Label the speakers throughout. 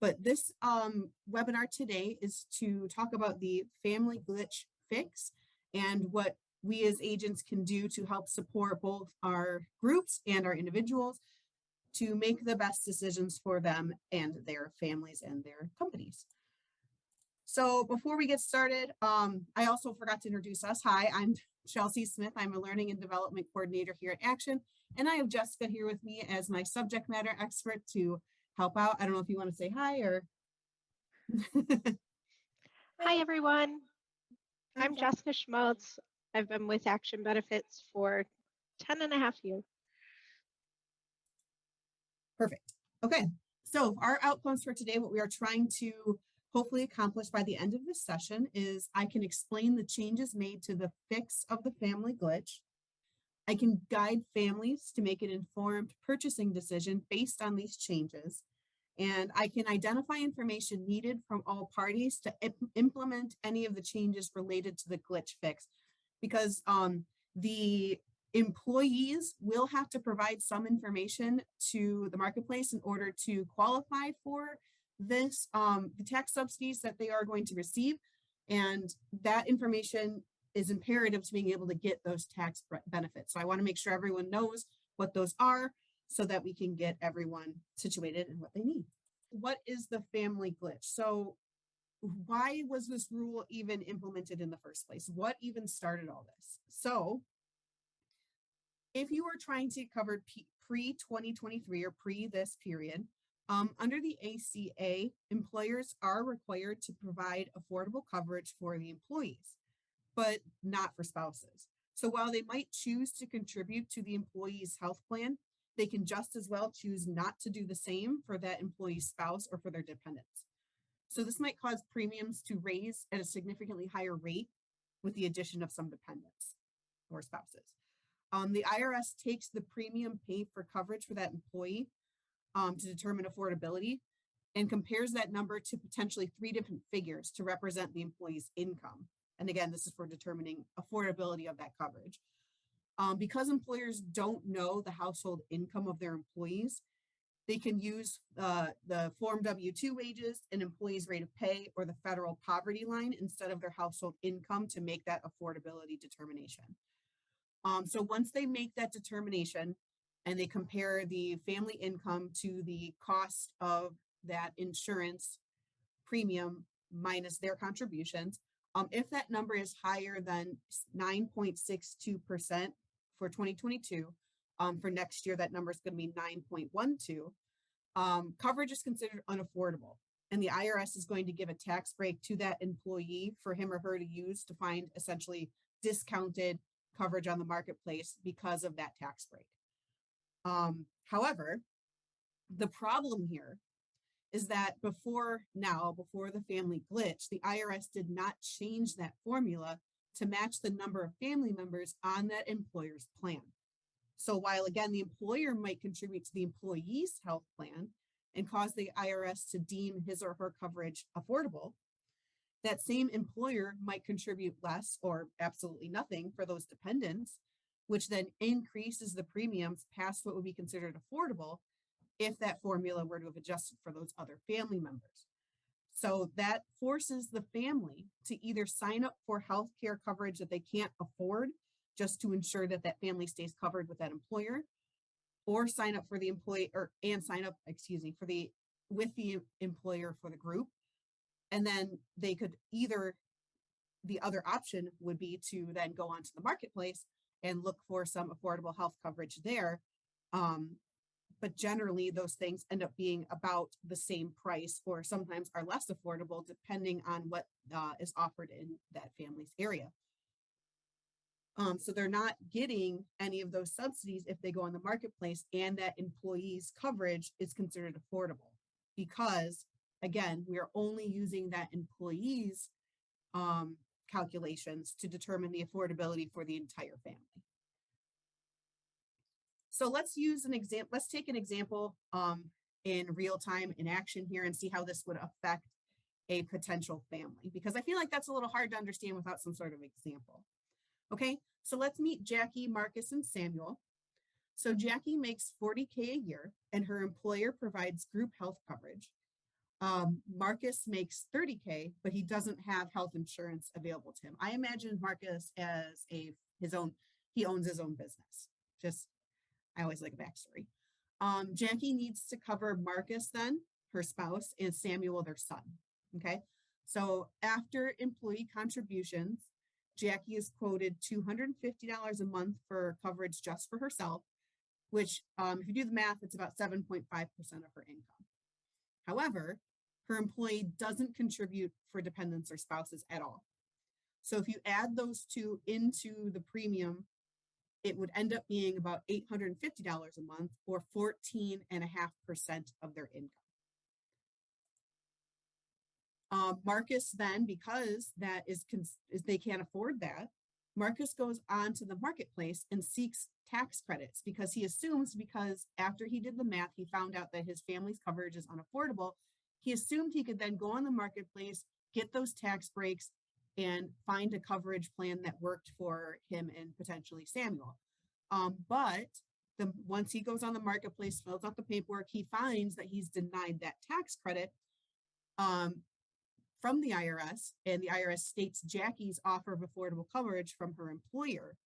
Speaker 1: But this webinar today is to talk about the family glitch fix and what we as agents can do to help support both our groups and our individuals to make the best decisions for them and their families and their companies. So before we get started, I also forgot to introduce us. Hi, I'm Chelsea Smith. I'm a Learning and Development Coordinator here at Action, and I have Jessica here with me as my subject matter expert to help out. I don't know if you want to say hi or...
Speaker 2: Hi, everyone. I'm Jessica Schmaltz. I've been with Action Benefits for 10 and a half years.
Speaker 1: Perfect. Okay, so our outcomes for today, what we are trying to hopefully accomplish by the end of this session is I can explain the changes made to the fix of the family glitch. I can guide families to make an informed purchasing decision based on these changes. And I can identify information needed from all parties to implement any of the changes related to the glitch fix, because the employees will have to provide some information to the marketplace in order to qualify for this, the tax subsidies that they are going to receive. And that information is imperative to being able to get those tax benefits. So I want to make sure everyone knows what those are so that we can get everyone situated in what they need. What is the family glitch? So why was this rule even implemented in the first place? What even started all this? So if you are trying to cover pre-2023 or pre this period, under the ACA, employers are required to provide affordable coverage for the employees, but not for spouses. So while they might choose to contribute to the employee's health plan, they can just as well choose not to do the same for that employee's spouse or for their dependents. So this might cause premiums to raise at a significantly higher rate with the addition of some dependents or spouses. The IRS takes the premium paid for coverage for that employee to determine affordability and compares that number to potentially 3 different figures to represent the employee's income. And again, this is for determining affordability of that coverage. Because employers don't know the household income of their employees, they can use the Form W-2 wages, an employee's rate of pay, or the federal poverty line instead of their household income to make that affordability determination. So once they make that determination and they compare the family income to the cost of that insurance premium minus their contributions, if that number is higher than 9.62% for 2022, for next year, that number is going to be 9.12. Coverage is considered unaffordable, and the IRS is going to give a tax break to that employee for him or her to use to find essentially discounted coverage on the marketplace because of that tax break. However, the problem here is that before the family glitch, the IRS did not change that formula to match the number of family members on that employer's plan. So while again, the employer might contribute to the employee's health plan and cause the IRS to deem his or her coverage affordable, that same employer might contribute less or absolutely nothing for those dependents, which then increases the premiums past what would be considered affordable if that formula were to have adjusted for those other family members. So that forces the family to either sign up for health care coverage that they can't afford just to ensure that that family stays covered with that employer, or sign up for the employee with the employer for the group. And then they could the other option would be to then go onto the marketplace and look for some affordable health coverage there. But generally those things end up being about the same price or sometimes are less affordable depending on what is offered in that family's area. So they're not getting any of those subsidies if they go on the marketplace and that employee's coverage is considered affordable, because again, we are only using that employee's calculations to determine the affordability for the entire family. So let's use an example. Let's take an example in real time in action here and see how this would affect a potential family, because I feel like that's a little hard to understand without some sort of example. Okay, so let's meet Jackie, Marcus, and Samuel. So Jackie makes $40K a year and her employer provides group health coverage. Marcus makes 30K, but he doesn't have health insurance available to him. I imagine Marcus as he owns his own business. Just, I always like a backstory. Jackie needs to cover Marcus then, her spouse, and Samuel, their son. Okay. So after employee contributions, Jackie is quoted $250 a month for coverage just for herself, which, if you do the math, it's about 7.5% of her income. However, her employee doesn't contribute for dependents or spouses at all. So if you add those two into the premium, it would end up being about $850 a month, or 14.5% of their income. Marcus then, because that is they can't afford that, Marcus goes on to the marketplace and seeks tax credits because he assumes, because after he did the math, he found out that his family's coverage is unaffordable. He assumed he could then go on the marketplace, get those tax breaks, and find a coverage plan that worked for him and potentially Samuel. But once he goes on the marketplace, fills out the paperwork, he finds that he's denied that tax credit from the IRS, and the IRS states Jackie's offer of affordable coverage from her employer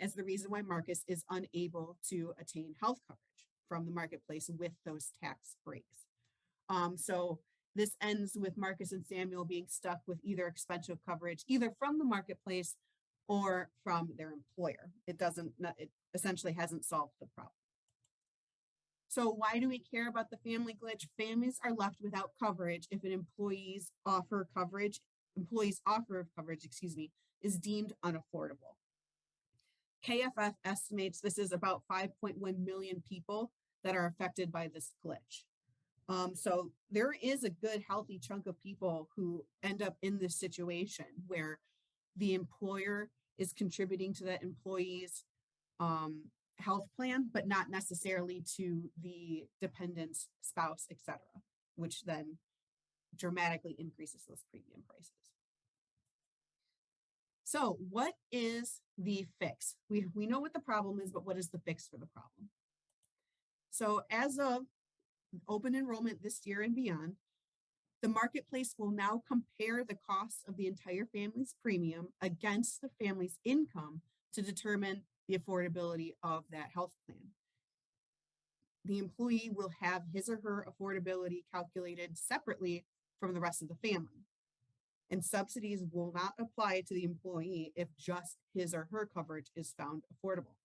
Speaker 1: as the reason why Marcus is unable to attain health coverage from the marketplace with those tax breaks. So this ends with Marcus and Samuel being stuck with either expensive coverage, either from the marketplace or from their employer. It essentially hasn't solved the problem. So why do we care about the family glitch? Families are left without coverage if an employee's offer of coverage, is deemed unaffordable. KFF estimates this is about 5.1 million people that are affected by this glitch. So there is a good healthy chunk of people who end up in this situation where the employer is contributing to that employee's health plan, but not necessarily to the dependent's spouse, etc., which then dramatically increases those premium prices. So what is the fix? We know what the problem is, but what is the fix for the problem? So as of open enrollment this year and beyond, the marketplace will now compare the cost of the entire family's premium against the family's income to determine the affordability of that health plan. The employee will have his or her affordability calculated separately from the rest of the family. And subsidies will not apply to the employee if just his or her coverage is found affordable.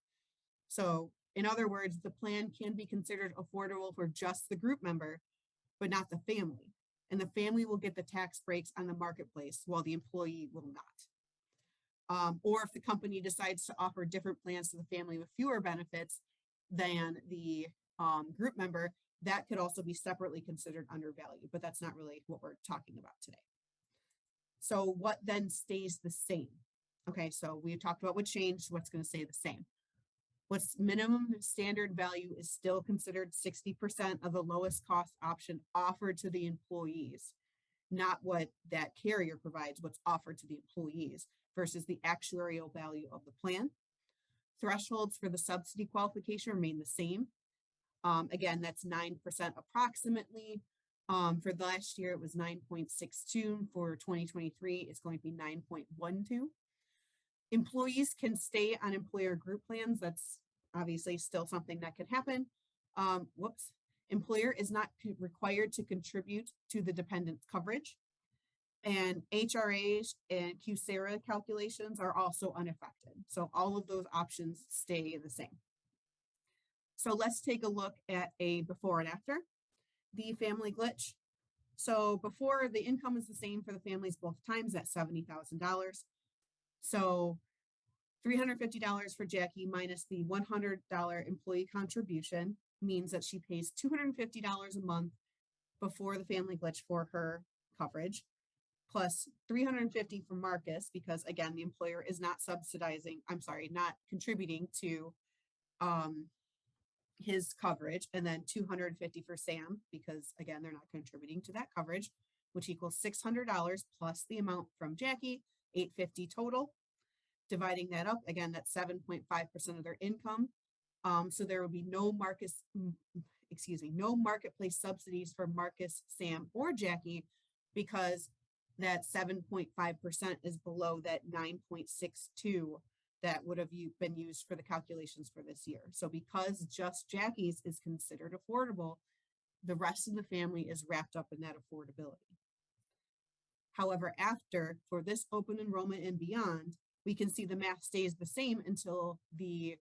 Speaker 1: So, in other words, the plan can be considered affordable for just the group member, but not the family. And the family will get the tax breaks on the marketplace while the employee will not. Or if the company decides to offer different plans to the family with fewer benefits than the group member, that could also be separately considered undervalued, but that's not really what we're talking about today. So what then stays the same? Okay, so we talked about what changed, what's going to stay the same. What's minimum standard value is still considered 60% of the lowest cost option offered to the employees, not what that carrier provides, what's offered to the employees versus the actuarial value of the plan. Thresholds for the subsidy qualification remain the same. Again, that's 9% approximately. For the last year, it was 9.62. For 2023, it's going to be 9.12. Employees can stay on employer group plans. That's obviously still something that can happen. Employer is not required to contribute to the dependent coverage. And HRAs and QSERA calculations are also unaffected. So all of those options stay the same. So let's take a look at a before and after the family glitch. So before, the income is the same for the families both times at $70,000. So $350 for Jackie minus the $100 employee contribution means that she pays $250 a month before the family glitch for her coverage, plus $350 for Marcus, because again, the employer is not not contributing to his coverage, and then $250 for Sam, because again, they're not contributing to that coverage, which equals $600 plus the amount from Jackie, $850 total. Dividing that up, again, that's 7.5% of their income. So there will be no no marketplace subsidies for Marcus, Sam, or Jackie, because that 7.5% is below that 9.62 that would have been used for the calculations for this year. So because just Jackie's is considered affordable, the rest of the family is wrapped up in that affordability. However, after, for this open enrollment and beyond, we can see the math stays the same until the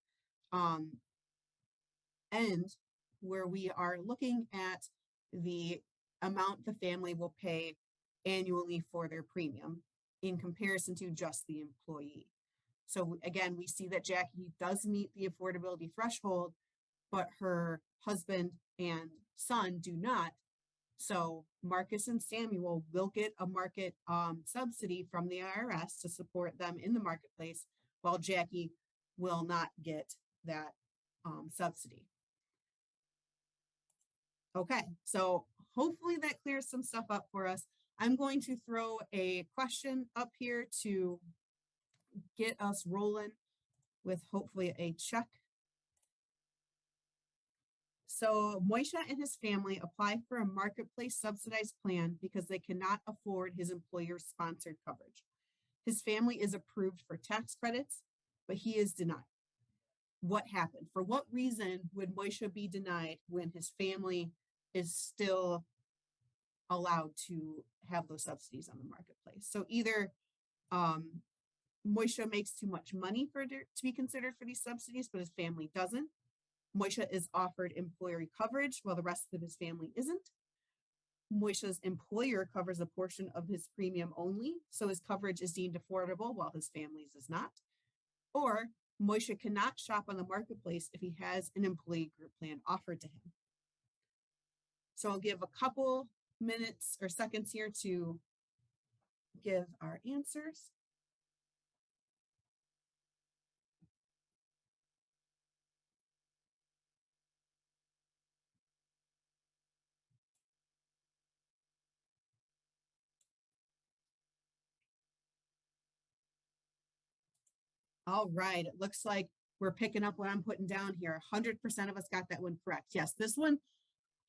Speaker 1: end, where we are looking at the amount the family will pay annually for their premium in comparison to just the employee. So again, we see that Jackie does meet the affordability threshold, but her husband and son do not. So Marcus and Samuel will get a market subsidy from the IRS to support them in the marketplace, while Jackie will not get that subsidy. Okay, so hopefully that clears some stuff up for us. I'm going to throw a question up here to get us rolling with hopefully a check. So Moishe and his family apply for a marketplace subsidized plan because they cannot afford his employer's sponsored coverage. His family is approved for tax credits, but he is denied. What happened? For what reason would Moishe be denied when his family is still allowed to have those subsidies on the marketplace? So either Moishe makes too much money to be considered for these subsidies, but his family doesn't. Moishe is offered employer coverage while the rest of his family isn't. Moishe's employer covers a portion of his premium only, so his coverage is deemed affordable while his family's is not. Or Moishe cannot shop on the marketplace if he has an employee group plan offered to him. So I'll give a couple minutes or seconds here to give our answers. All right, it looks like we're picking up what I'm putting down here. 100% of us got that one correct. Yes, this one,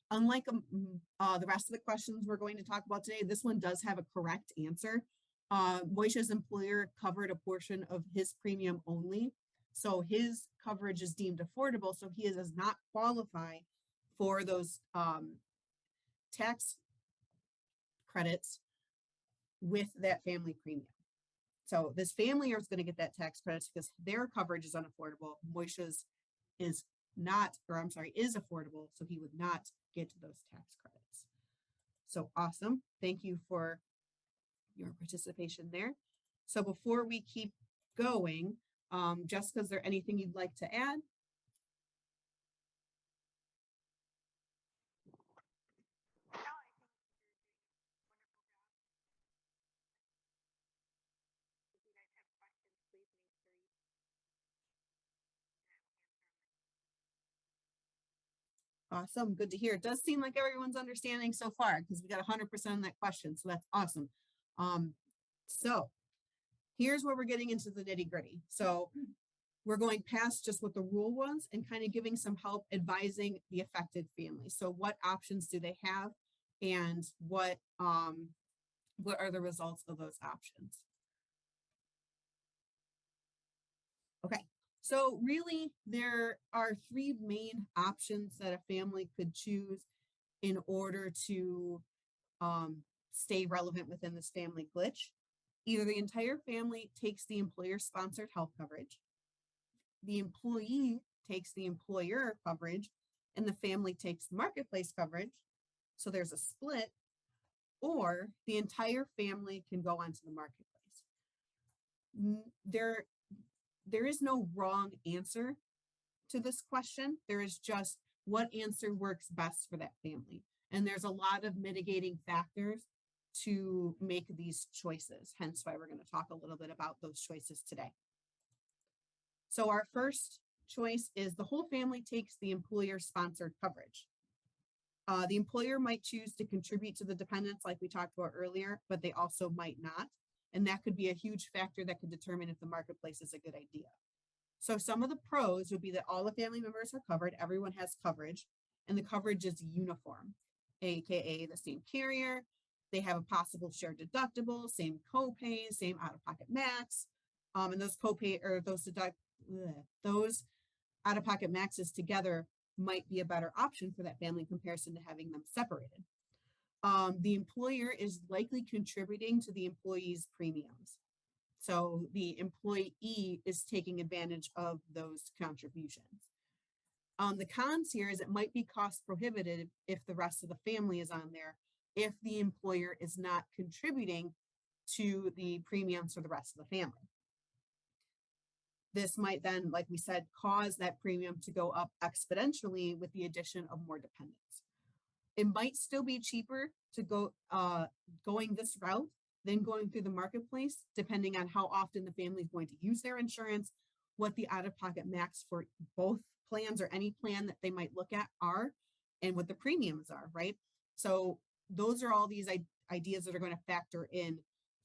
Speaker 1: unlike the rest of the questions we're going to talk about today, this one does have a correct answer. Moishe's employer covered a portion of his premium only, so his coverage is deemed affordable, so he does not qualify for those tax credits with that family premium. So this family is going to get that tax credits because their coverage is unaffordable. Moishe's is not, or I'm sorry, is affordable, so he would not get those tax credits. So awesome. Thank you for your participation there. So before we keep going, Jessica, is there anything you'd like to add? Awesome. Good to hear. It does seem like everyone's understanding so far because we got 100% on that question. So that's awesome. So here's where we're getting into the nitty gritty. So we're going past just what the rule was and kind of giving some help advising the affected family. So what options do they have and what are the results of those options? Okay, so really there are three main options that a family could choose in order to stay relevant within this family glitch. Either the entire family takes the employer-sponsored health coverage, the employee takes the employer coverage, and the family takes the marketplace coverage. So there's a split, or the entire family can go onto the marketplace. There is no wrong answer to this question. There is just what answer works best for that family. And there's a lot of mitigating factors to make these choices, hence why we're going to talk a little bit about those choices today. So our first choice is the whole family takes the employer-sponsored coverage. The employer might choose to contribute to the dependents like we talked about earlier, but they also might not. And that could be a huge factor that could determine if the marketplace is a good idea. So some of the pros would be that all the family members are covered, everyone has coverage. and the coverage is uniform, AKA the same carrier. They have a possible shared deductible, same copay, same out-of-pocket max. And those copay or those out-of-pocket maxes together might be a better option for that family in comparison to having them separated. The employer is likely contributing to the employee's premiums. So the employee is taking advantage of those contributions. The cons here is it might be cost prohibitive if the rest of the family is on there, if the employer is not contributing to the premiums for the rest of the family. This might then, like we said, cause that premium to go up exponentially with the addition of more dependents. It might still be cheaper to go going this route than going through the marketplace, depending on how often the family is going to use their insurance, what the out-of-pocket max for both plans or any plan that they might look at are, and what the premiums are, right? So those are all these ideas that are going to factor in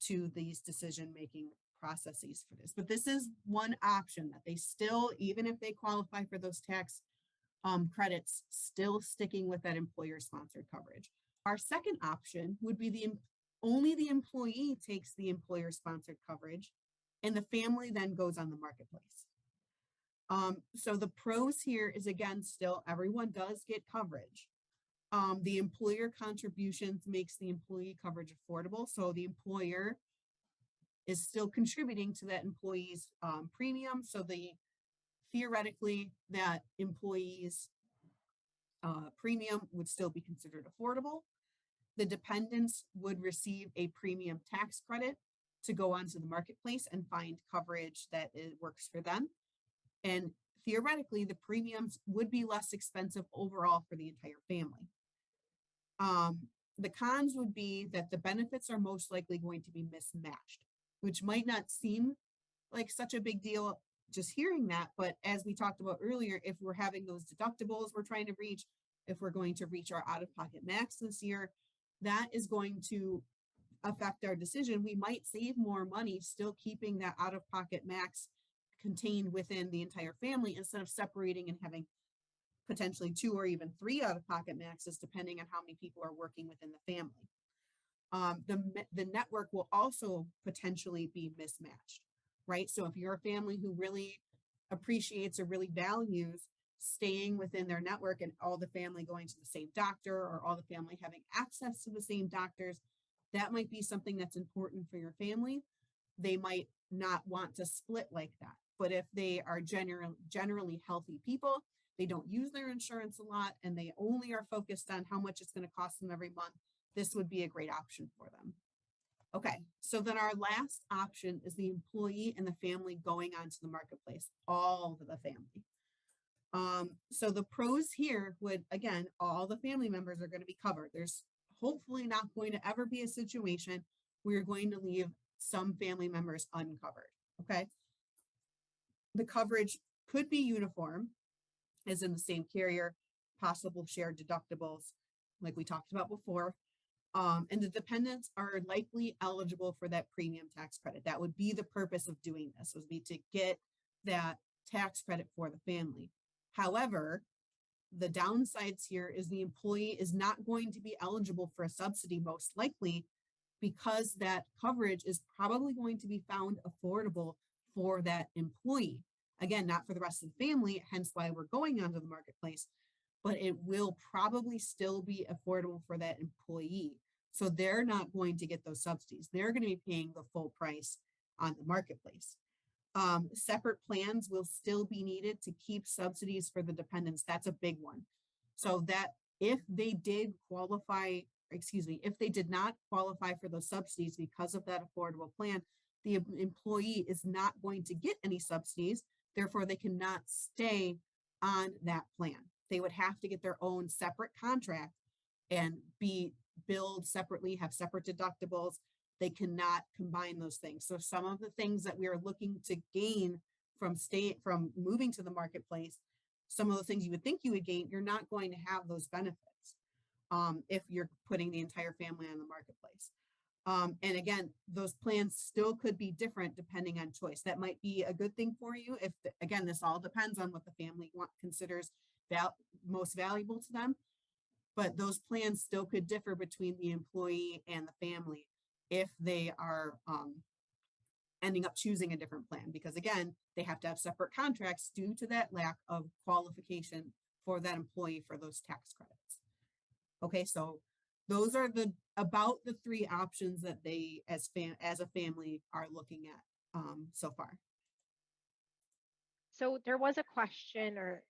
Speaker 1: to these decision-making processes for this. But this is one option that they still, even if they qualify for those tax credits, still sticking with that employer-sponsored coverage. Our second option would be only the employee takes the employer-sponsored coverage, and the family then goes on the marketplace. So the pros here is, again, still everyone does get coverage. The employer contributions makes the employee coverage affordable. So the employer is still contributing to that employee's premium. So theoretically that employee's premium would still be considered affordable. The dependents would receive a premium tax credit to go onto the marketplace and find coverage that works for them. And theoretically, the premiums would be less expensive overall for the entire family. The cons would be that the benefits are most likely going to be mismatched, which might not seem like such a big deal just hearing that. But as we talked about earlier, if we're having those deductibles we're trying to reach, if we're going to reach our out-of-pocket max this year, that is going to affect our decision. We might save more money still keeping that out-of-pocket max contained within the entire family instead of separating and having potentially 2 or even 3 out-of-pocket maxes, depending on how many people are working within the family. The network will also potentially be mismatched, right? So if you're a family who really appreciates or really values staying within their network and all the family going to the same doctor or all the family having access to the same doctors, that might be something that's important for your family. They might not want to split like that. But if they are generally healthy people, they don't use their insurance a lot, and they only are focused on how much it's going to cost them every month, this would be a great option for them. Okay, so then our last option is the employee and the family going onto the marketplace, all of the family. So the pros here would, again, all the family members are going to be covered. There's hopefully not going to ever be a situation where you're going to leave some family members uncovered, okay? The coverage could be uniform, as in the same carrier, possible shared deductibles, like we talked about before. And the dependents are likely eligible for that premium tax credit. That would be the purpose of doing this, would be to get that tax credit for the family. However, the downsides here is the employee is not going to be eligible for a subsidy, most likely, because that coverage is probably going to be found affordable for that employee. Again, not for the rest of the family, hence why we're going onto the marketplace, but it will probably still be affordable for that employee. So they're not going to get those subsidies. They're going to be paying the full price on the marketplace. Separate plans will still be needed to keep subsidies for the dependents. That's a big one. So that if they did qualify, if they did not qualify for those subsidies because of that affordable plan, the employee is not going to get any subsidies. Therefore, they cannot stay on that plan. They would have to get their own separate contract and be billed separately, have separate deductibles. They cannot combine those things. So some of the things that we are looking to gain from moving to the marketplace, some of the things you would think you would gain, you're not going to have those benefits if you're putting the entire family on the marketplace. And again, those plans still could be different depending on choice. That might be a good thing for you. Again, this all depends on what the family considers most valuable to them. But those plans still could differ between the employee and the family if they are ending up choosing a different plan, because again, they have to have separate contracts due to that lack of qualification for that employee for those tax credits. Okay, so those are about the three options that they as a family are looking at so far.
Speaker 2: So there was a question or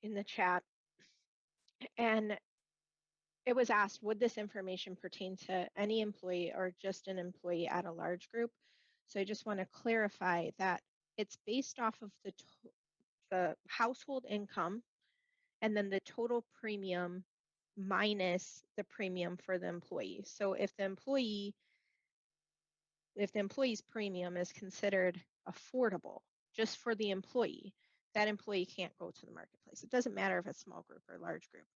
Speaker 2: in the chat, and it was asked, would this information pertain to any employee or just an employee at a large group? So I just want to clarify that it's based off of the household income and then the total premium minus the premium for the employee. So if the employee's premium is considered affordable just for the employee, that employee can't go to the marketplace. It doesn't matter if it's small group or large group,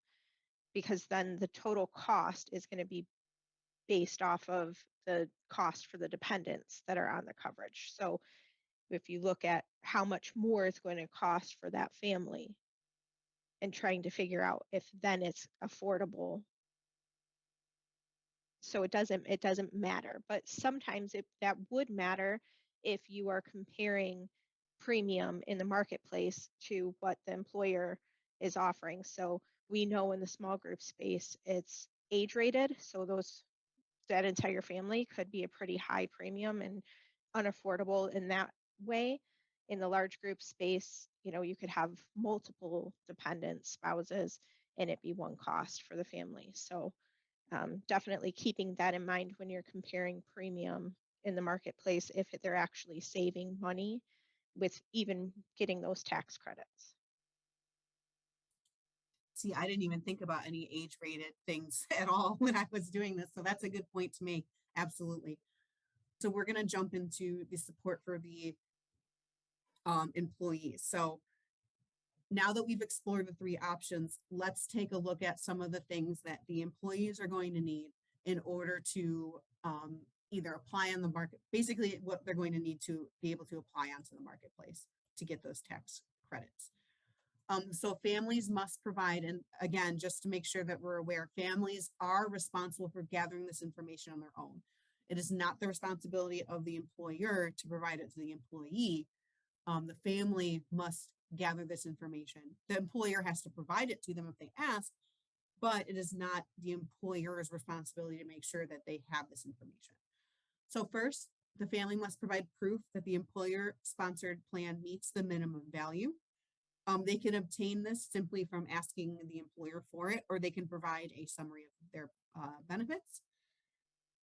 Speaker 2: because then the total cost is going to be based off of the cost for the dependents that are on the coverage. So if you look at how much more it's going to cost for that family and trying to figure out if then it's affordable. So it doesn't matter, but sometimes that would matter if you are comparing premium in the marketplace to what the employer is offering. So we know in the small group space, it's age rated. So that entire family could be a pretty high premium and unaffordable in that way. In the large group space, you could have multiple dependent spouses and it be one cost for the family. So definitely keeping that in mind when you're comparing premium in the marketplace, if they're actually saving money with even getting those tax credits.
Speaker 1: See, I didn't even think about any age rated things at all when I was doing this. So that's a good point to make. Absolutely. So we're going to jump into the support for the employees. So now that we've explored the three options, let's take a look at some of the things that the employees are going to need in order to either apply on the market, basically what they're going to need to be able to apply onto the marketplace to get those tax credits. So families must provide, and again, just to make sure that we're aware, families are responsible for gathering this information on their own. It is not the responsibility of the employer to provide it to the employee. The family must gather this information. The employer has to provide it to them if they ask, but it is not the employer's responsibility to make sure that they have this information. So first, the family must provide proof that the employer-sponsored plan meets the minimum value. They can obtain this simply from asking the employer for it, or they can provide a summary of their benefits.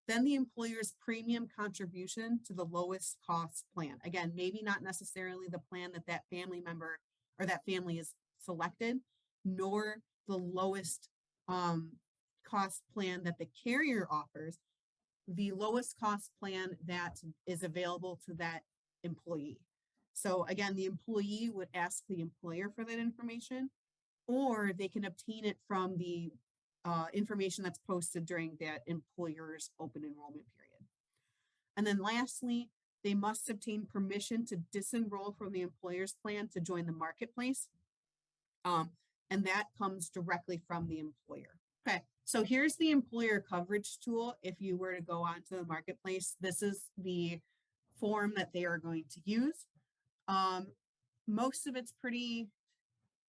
Speaker 1: Then the employer's premium contribution to the lowest cost plan. Again, maybe not necessarily the plan that family member or that family is selected, nor the lowest cost plan that the carrier offers, the lowest cost plan that is available to that employee. So again, the employee would ask the employer for that information, or they can obtain it from the information that's posted during that employer's open enrollment period. And then lastly, they must obtain permission to disenroll from the employer's plan to join the marketplace. And that comes directly from the employer. Okay, so here's the employer coverage tool. If you were to go onto the marketplace, this is the form that they are going to use. Most of it's pretty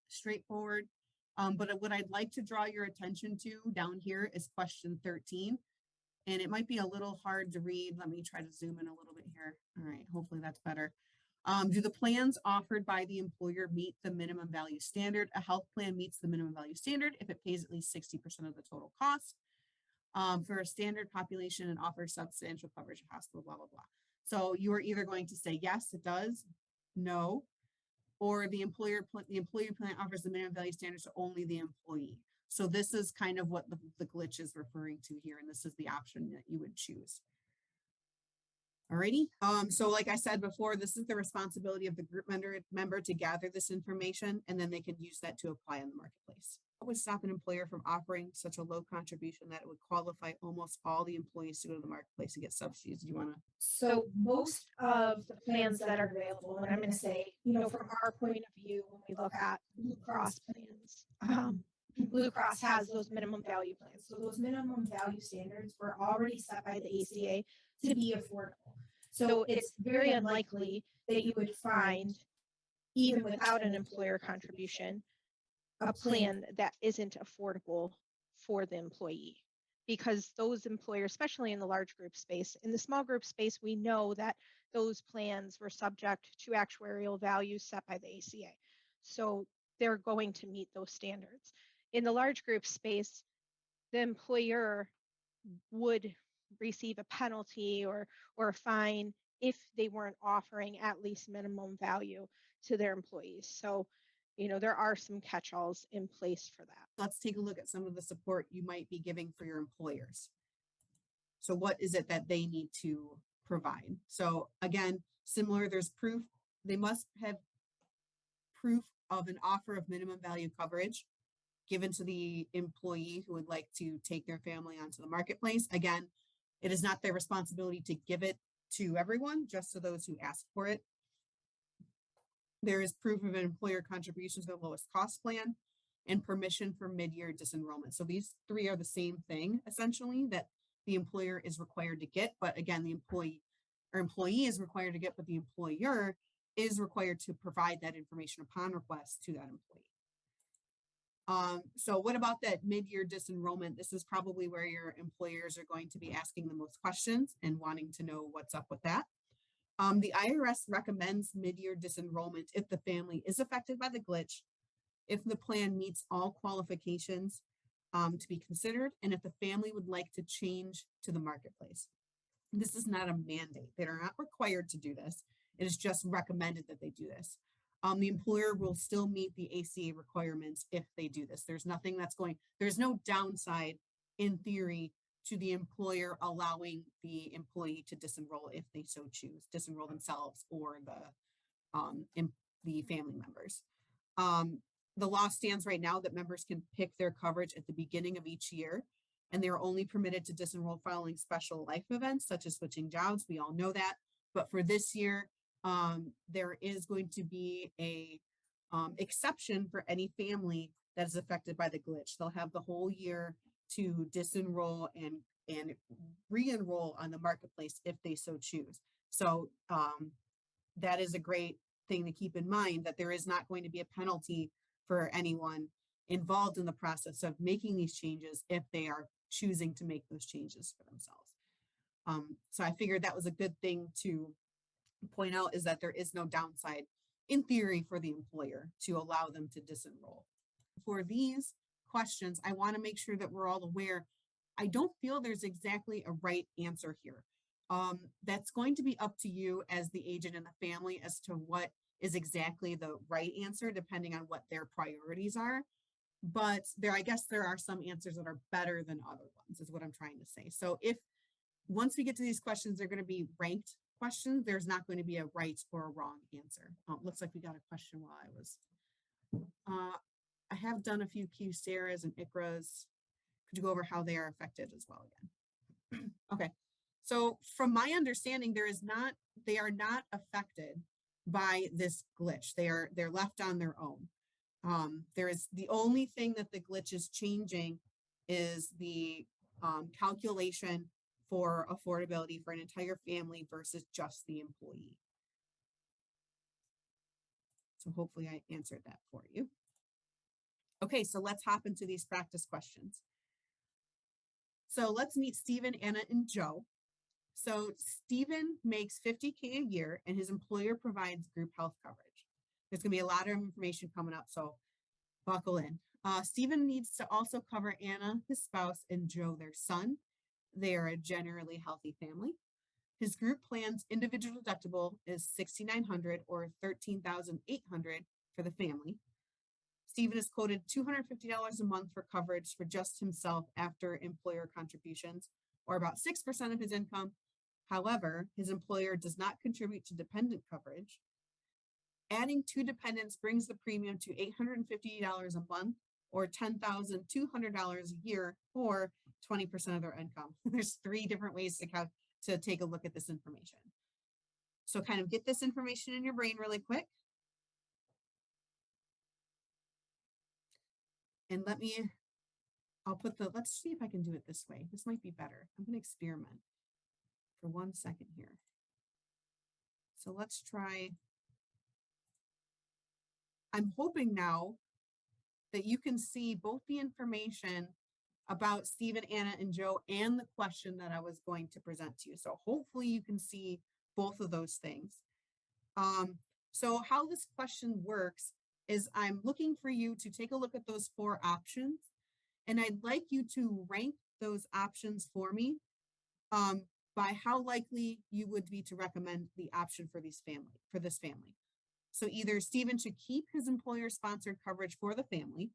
Speaker 1: straightforward. But what I'd like to draw your attention to down here is question 13. And it might be a little hard to read. Let me try to zoom in a little bit here. All right, hopefully that's better. Do the plans offered by the employer meet the minimum value standard? A health plan meets the minimum value standard if it pays at least 60% of the total cost for a standard population and offers substantial coverage of hospital, blah, blah, blah. So you are either going to say, yes, it does, no, or the employee plan offers the minimum value standards to only the employee. So this is kind of what the glitch is referring to here, and this is the option that you would choose. Alrighty. So like I said before, this is the responsibility of the group member to gather this information, and then they can use that to apply in the marketplace. What would stop an employer from offering such a low contribution that it would qualify almost all the employees to go to the marketplace and get subsidies? Do you want to?
Speaker 3: So most of the plans that are available, and I'm going to say, from our point of view, when we look at Blue Cross plans, Blue Cross has those minimum value plans. So those minimum value standards were already set by the ACA to be affordable. So it's very unlikely that you would find, even without an employer contribution, a plan that isn't affordable for the employee. Because those employers, especially in the large group space, in the small group space, we know that those plans were subject to actuarial values set by the ACA. So they're going to meet those standards. In the large group space, the employer would receive a penalty or a fine if they weren't offering at least minimum value to their employees. So, there are some catch-alls in place for that.
Speaker 1: Let's take a look at some of the support you might be giving for your employers. So what is it that they need to provide? So again, similar, there's proof. They must have proof of an offer of minimum value coverage given to the employee who would like to take their family onto the marketplace. Again, it is not their responsibility to give it to everyone, just to those who ask for it. There is proof of an employer contributions to the lowest cost plan and permission for mid-year disenrollment. So these three are the same thing, essentially, that the employer is required to get. But again, the employee is required to get, but the employer is required to provide that information upon request to that employee. So what about that mid-year disenrollment? This is probably where your employers are going to be asking the most questions and wanting to know what's up with that. The IRS recommends mid-year disenrollment if the family is affected by the glitch, if the plan meets all qualifications to be considered, and if the family would like to change to the marketplace. This is not a mandate. They are not required to do this. It is just recommended that they do this. The employer will still meet the ACA requirements if they do this. There's no downside in theory to the employer allowing the employee to disenroll if they so choose, disenroll themselves or the family members. The law stands right now that members can pick their coverage at the beginning of each year, and they are only permitted to disenroll following special life events such as switching jobs. We all know that. But for this year, there is going to be a exception for any family that is affected by the glitch. They'll have the whole year to disenroll and re-enroll on the marketplace if they so choose. So that is a great thing to keep in mind, that there is not going to be a penalty for anyone involved in the process of making these changes if they are choosing to make those changes for themselves. So I figured that was a good thing to point out, is that there is no downside in theory for the employer to allow them to disenroll. For these questions, I want to make sure that we're all aware. I don't feel there's exactly a right answer here. That's going to be up to you as the agent and the family as to what is exactly the right answer, depending on what their priorities are. But I guess there are some answers that are better than other ones, is what I'm trying to say. So once we get to these questions, they're going to be ranked questions. There's not going to be a right or a wrong answer. Looks like we got a question while I have done a few QSARAs and ICRAs. Could you go over how they are affected as well again? Okay. So from my understanding, they are not affected by this glitch. They're left on their own. There is the only thing that the glitch is changing is the calculation for affordability for an entire family versus just the employee. So hopefully I answered that for you. Okay, so let's hop into these practice questions. So let's meet Stephen, Anna, and Joe. So Stephen makes $50K a year and his employer provides group health coverage. There's gonna be a lot of information coming up, so buckle in. Stephen needs to also cover Anna, his spouse, and Joe, their son. They are a generally healthy family. His group plan's individual deductible is $6,900 or $13,800 for the family. Stephen is quoted $250 a month for coverage for just himself after employer contributions, or about 6% of his income, However, his employer does not contribute to dependent coverage. Adding 2 dependents brings the premium to $850 a month or $10,200 a year, or 20% of their income. There's 3 different ways to take a look at this information. So kind of get this information in your brain really quick. And let's see if I can do it this way. This might be better. I'm going to experiment for 1 second here. So let's try. I'm hoping now that you can see both the information about Stephen, Anna, and Joe and the question that I was going to present to you. So hopefully you can see both of those things. So how this question works is I'm looking for you to take a look at those 4 options, and I'd like you to rank those options for me by how likely you would be to recommend the option for this family. So either Stephen should keep his employer-sponsored coverage for the family,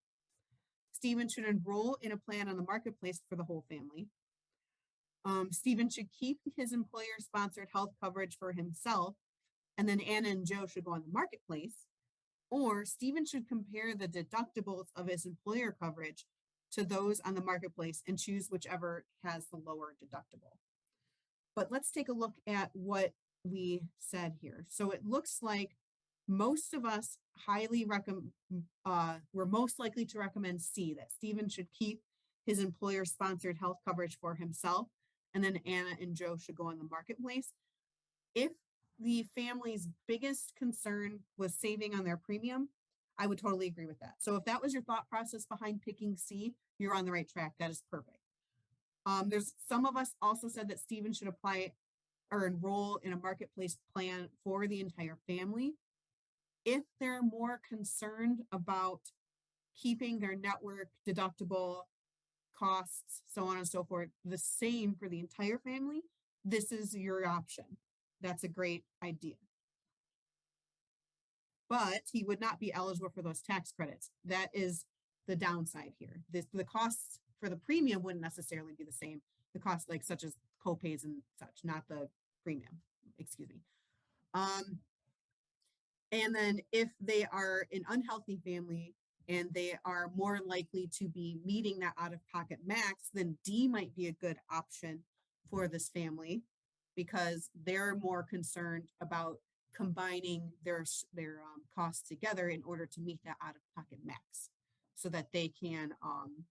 Speaker 1: Stephen should enroll in a plan on the marketplace for the whole family, Stephen should keep his employer-sponsored health coverage for himself, and then Anna and Joe should go on the marketplace, or Stephen should compare the deductibles of his employer coverage to those on the marketplace and choose whichever has the lower deductible. But let's take a look at what we said here. So it looks like most of us we're most likely to recommend C, that Stephen should keep his employer-sponsored health coverage for himself, and then Anna and Joe should go on the marketplace. If the family's biggest concern was saving on their premium, I would totally agree with that. So if that was your thought process behind picking C, you're on the right track. That is perfect. There's some of us also said that Stephen should apply or enroll in a marketplace plan for the entire family. If they're more concerned about keeping their network deductible costs, so on and so forth, the same for the entire family, this is your option. That's a great idea. But he would not be eligible for those tax credits. That is the downside here. The costs for the premium wouldn't necessarily be the same. The costs such as co-pays and such, not the premium, excuse me. And then if they are an unhealthy family and they are more likely to be meeting that out-of-pocket max, then D might be a good option for this family because they're more concerned about combining their costs together in order to meet that out-of-pocket max so that they can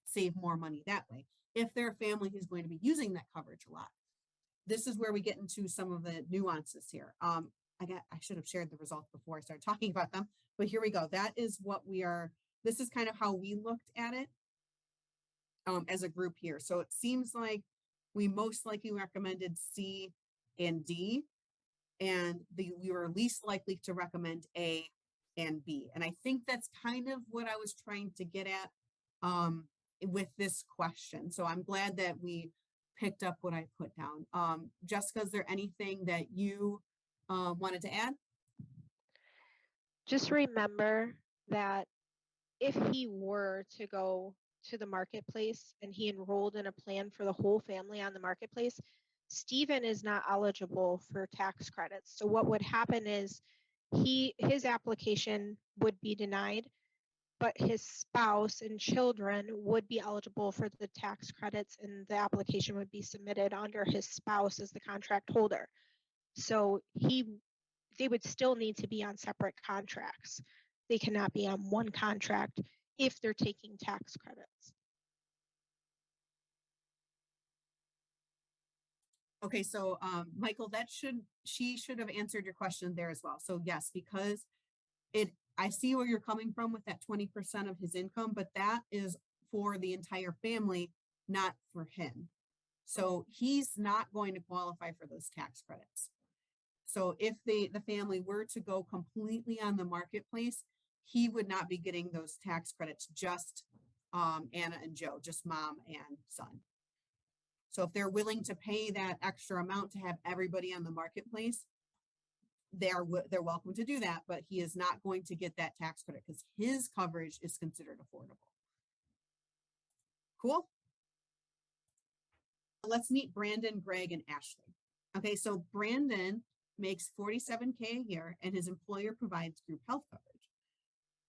Speaker 1: save more money that way. If they're a family who's going to be using that coverage a lot. This is where we get into some of the nuances here. I should have shared the results before I started talking about them, but here we go. That is this is kind of how we looked at it as a group here. So it seems like we most likely recommended C and D, and we were least likely to recommend A and B. And I think that's kind of what I was trying to get at with this question. So I'm glad that we picked up what I put down. Jessica, is there anything that you wanted to add?
Speaker 2: Just remember that if he were to go to the marketplace and he enrolled in a plan for the whole family on the marketplace, Stephen is not eligible for tax credits. So what would happen is his application would be denied, but his spouse and children would be eligible for the tax credits, and the application would be submitted under his spouse as the contract holder. So they would still need to be on separate contracts. They cannot be on one contract if they're taking tax credits.
Speaker 1: Okay, so Michael, she should have answered your question there as well. So yes, because I see where you're coming from with that 20% of his income, but that is for the entire family, not for him. So he's not going to qualify for those tax credits. So if the family were to go completely on the marketplace, he would not be getting those tax credits, just Anna and Joe, just mom and son. So if they're willing to pay that extra amount to have everybody on the marketplace, they're welcome to do that, but he is not going to get that tax credit because his coverage is considered affordable. Cool. Let's meet Brandon, Greg, and Ashley. Okay, so Brandon makes $47K a year and his employer provides group health coverage.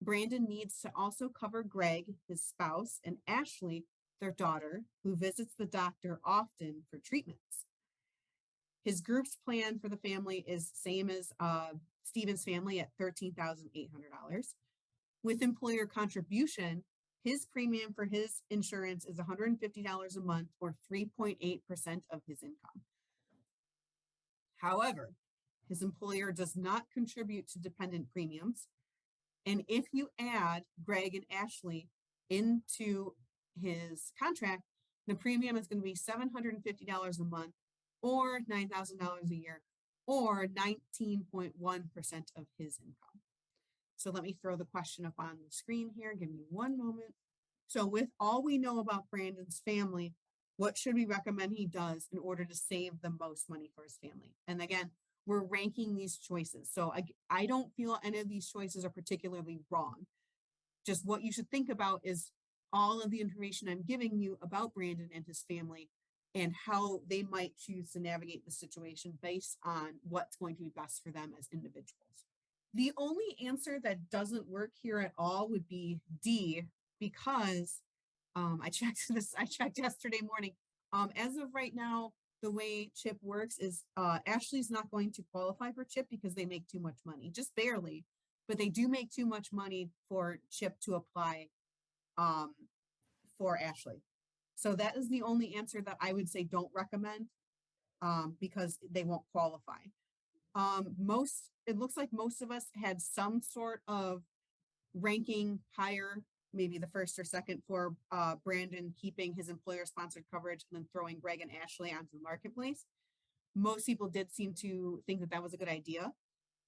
Speaker 1: Brandon needs to also cover Greg, his spouse, and Ashley, their daughter, who visits the doctor often for treatments. His group's plan for the family is same as Stephen's family at $13,800. With employer contribution, his premium for his insurance is $150 a month or 3.8% of his income. However, his employer does not contribute to dependent premiums. And if you add Greg and Ashley into his contract, the premium is going to be $750 a month or $9,000 a year or 19.1% of his income. So let me throw the question up on the screen here. Give me one moment. So with all we know about Brandon's family, what should we recommend he does in order to save the most money for his family? And again, we're ranking these choices. So I don't feel any of these choices are particularly wrong. Just what you should think about is all of the information I'm giving you about Brandon and his family and how they might choose to navigate the situation based on what's going to be best for them as individuals. The only answer that doesn't work here at all would be D, because I checked yesterday morning. As of right now, the way CHIP works is Ashley's not going to qualify for CHIP because they make too much money, just barely, but they do make too much money for CHIP to apply for Ashley. So that is the only answer that I would say don't recommend because they won't qualify. It looks like most of us had some sort of ranking higher, maybe the first or second for Brandon keeping his employer sponsored coverage and then throwing Greg and Ashley onto the marketplace. Most people did seem to think that that was a good idea.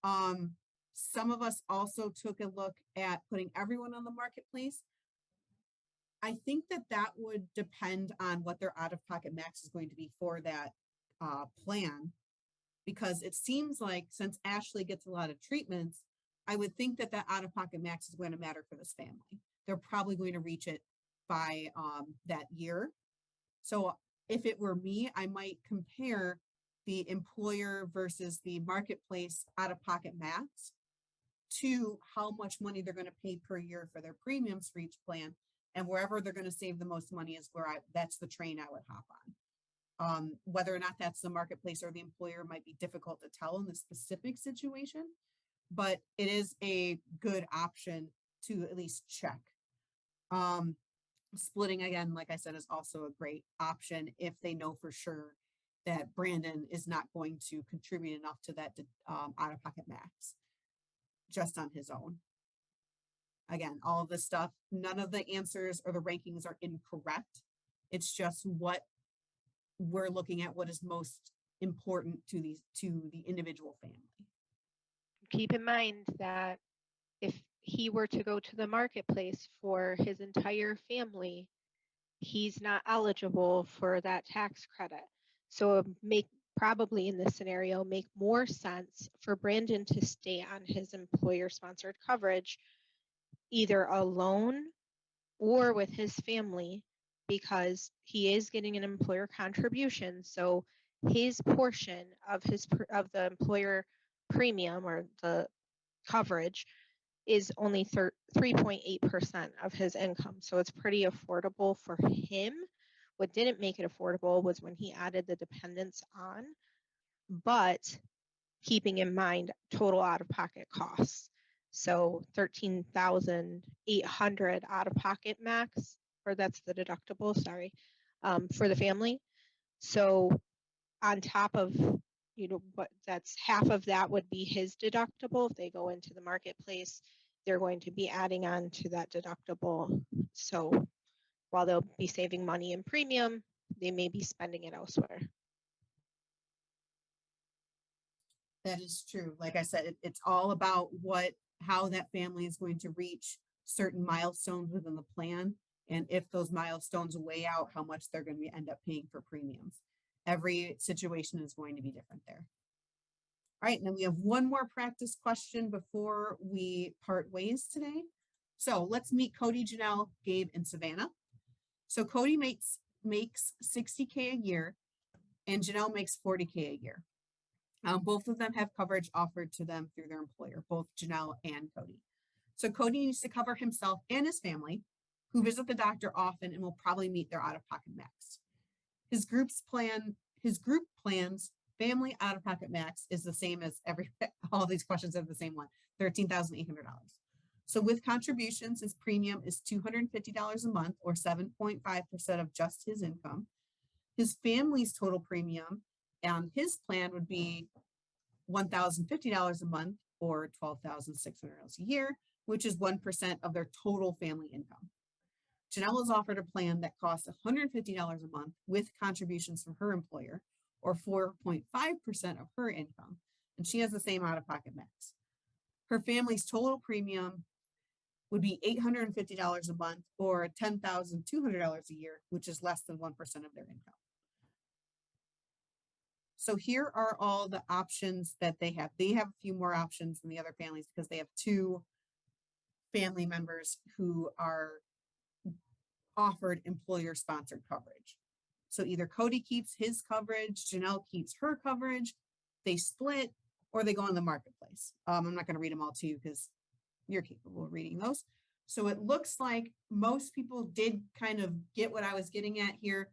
Speaker 1: Some of us also took a look at putting everyone on the marketplace. I think that that would depend on what their out-of-pocket max is going to be for that plan, because it seems like since Ashley gets a lot of treatments, I would think that that out-of-pocket max is going to matter for this family. They're probably going to reach it by that year. So if it were me, I might compare the employer versus the marketplace out-of-pocket max to how much money they're going to pay per year for their premiums for each plan. And wherever they're going to save the most money is where that's the train I would hop on. Whether or not that's the marketplace or the employer might be difficult to tell in the specific situation, but it is a good option to at least check. Splitting, again, like I said, is also a great option if they know for sure that Brandon is not going to contribute enough to that out-of-pocket max just on his own. Again, all of this stuff, none of the answers or the rankings are incorrect. It's just what we're looking at, what is most important to the individual family.
Speaker 2: Keep in mind that if he were to go to the marketplace for his entire family, he's not eligible for that tax credit. So it probably in this scenario make more sense for Brandon to stay on his employer sponsored coverage either alone or with his family, because he is getting an employer contribution. So his portion of the employer premium or the coverage is only 3.8% of his income. So it's pretty affordable for him. What didn't make it affordable was when he added the dependents on, but keeping in mind total out-of-pocket costs. So 13,800 out-of-pocket max, or that's the deductible, sorry, for the family. So on top of, what that's half of that would be his deductible. If they go into the marketplace, they're going to be adding on to that deductible. So while they'll be saving money in premium, they may be spending it elsewhere.
Speaker 1: That is true. Like I said, it's all about how that family is going to reach certain milestones within the plan. And if those milestones weigh out how much they're going to end up paying for premiums. Every situation is going to be different there. All right, and then we have one more practice question before we part ways today. So let's meet Cody, Janelle, Gabe, and Savannah. So Cody makes $60K a year and Janelle makes $40K a year. Both of them have coverage offered to them through their employer, both Janelle and Cody. So Cody needs to cover himself and his family, who visit the doctor often and will probably meet their out-of-pocket max. His group plan's family out-of-pocket max is the same as all these questions have the same one, $13,800. So with contributions, his premium is $250 a month, or 7.5% of just his income. His family's total premium and his plan would be $1,050 a month, or $12,600 a year, which is 1% of their total family income. Janelle is offered a plan that costs $150 a month with contributions from her employer, or 4.5% of her income, and she has the same out-of-pocket max. Her family's total premium would be $850 a month, or $10,200 a year, which is less than 1% of their income. So here are all the options that they have. They have a few more options than the other families because they have 2 family members who are offered employer-sponsored coverage. So either Cody keeps his coverage, Janelle keeps her coverage, they split, or they go on the marketplace. I'm not going to read them all to you because you're capable of reading those. So it looks like most people did kind of get what I was getting at here.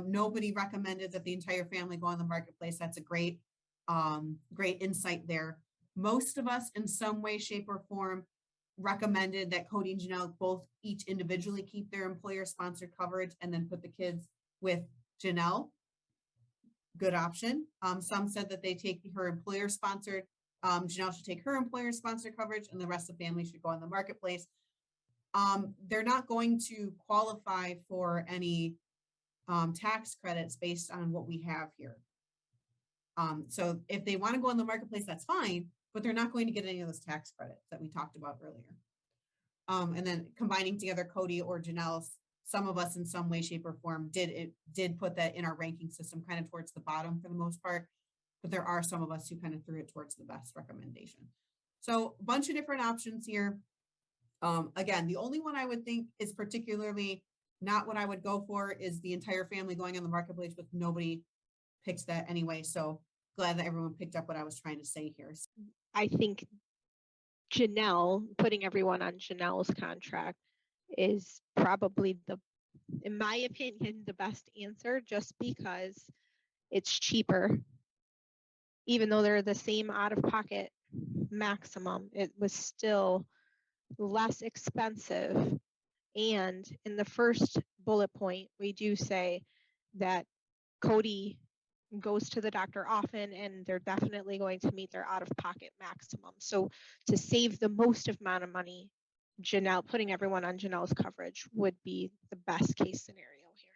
Speaker 1: Nobody recommended that the entire family go on the marketplace. That's a great insight there. Most of us in some way, shape, or form recommended that Cody and Janelle both each individually keep their employer sponsored coverage and then put the kids with Janelle. Good option. Some said that they take her employer sponsored. Janelle should take her employer sponsored coverage and the rest of the family should go on the marketplace. They're not going to qualify for any tax credits based on what we have here. So if they want to go on the marketplace, that's fine, but they're not going to get any of those tax credits that we talked about earlier. And then combining together Cody or Janelle's, some of us in some way, shape, or form did put that in our ranking system kind of towards the bottom for the most part, but there are some of us who kind of threw it towards the best recommendation. So a bunch of different options here. Again, the only one I would think is particularly not what I would go for is the entire family going on the marketplace, but nobody picked that anyway. So glad that everyone picked up what I was trying to say here.
Speaker 2: I think Janelle, putting everyone on Janelle's contract is probably in my opinion, the best answer, just because it's cheaper. Even though they're the same out-of-pocket maximum, it was still less expensive. And in the first bullet point, we do say that Cody goes to the doctor often and they're definitely going to meet their out-of-pocket maximum. So to save the most amount of money, Janelle, putting everyone on Janelle's coverage would be the best case scenario here.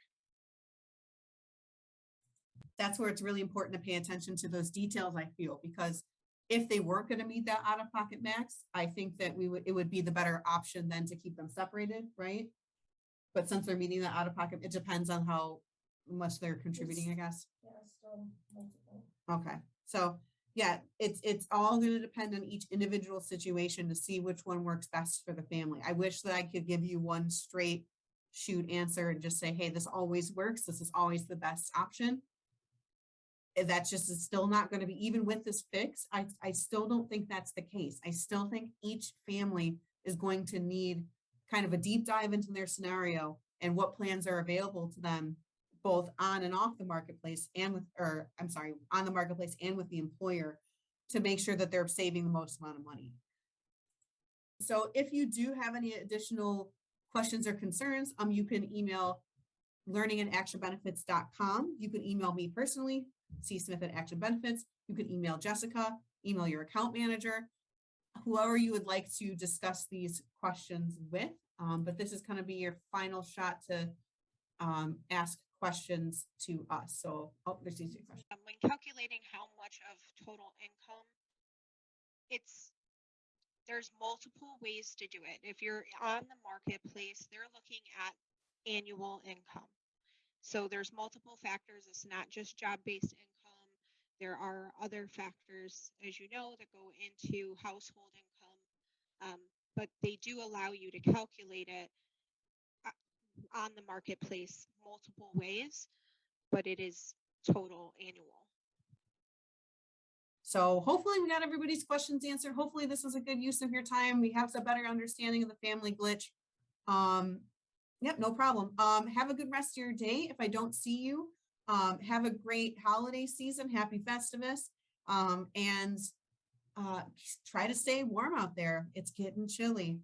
Speaker 1: That's where it's really important to pay attention to those details, I feel, because if they weren't going to meet that out-of-pocket max, I think that it would be the better option than to keep them separated, right? But since they're meeting that out-of-pocket, it depends on how much they're contributing, I guess.
Speaker 3: Yeah, still multiple.
Speaker 1: Okay, so yeah, it's all going to depend on each individual situation to see which one works best for the family. I wish that I could give you one straight shoot answer and just say, hey, this always works. This is always the best option. That's just is still not going to be, even with this fix, I still don't think that's the case. I still think each family is going to need kind of a deep dive into their scenario and what plans are available to them, both on and off the marketplace and on the marketplace and with the employer, to make sure that they're saving the most amount of money. So if you do have any additional questions or concerns, you can email learningandactionbenefits.com. You can email me personally, csmith@actionbenefits. You can email Jessica, email your account manager, whoever you would like to discuss these questions with. But this is going to be your final shot to ask questions to us. So, there's these two questions.
Speaker 2: When calculating how much of total income, there's multiple ways to do it. If you're on the marketplace, they're looking at annual income. So there's multiple factors. It's not just job-based income. There are other factors, as you know, that go into household income. But they do allow you to calculate it on the marketplace multiple ways, but it is total annual.
Speaker 1: So hopefully we got everybody's questions answered. Hopefully this was a good use of your time. We have a better understanding of the family glitch. Yep, no problem. Have a good rest of your day. If I don't see you, have a great holiday season. Happy Festivus. And try to stay warm out there. It's getting chilly.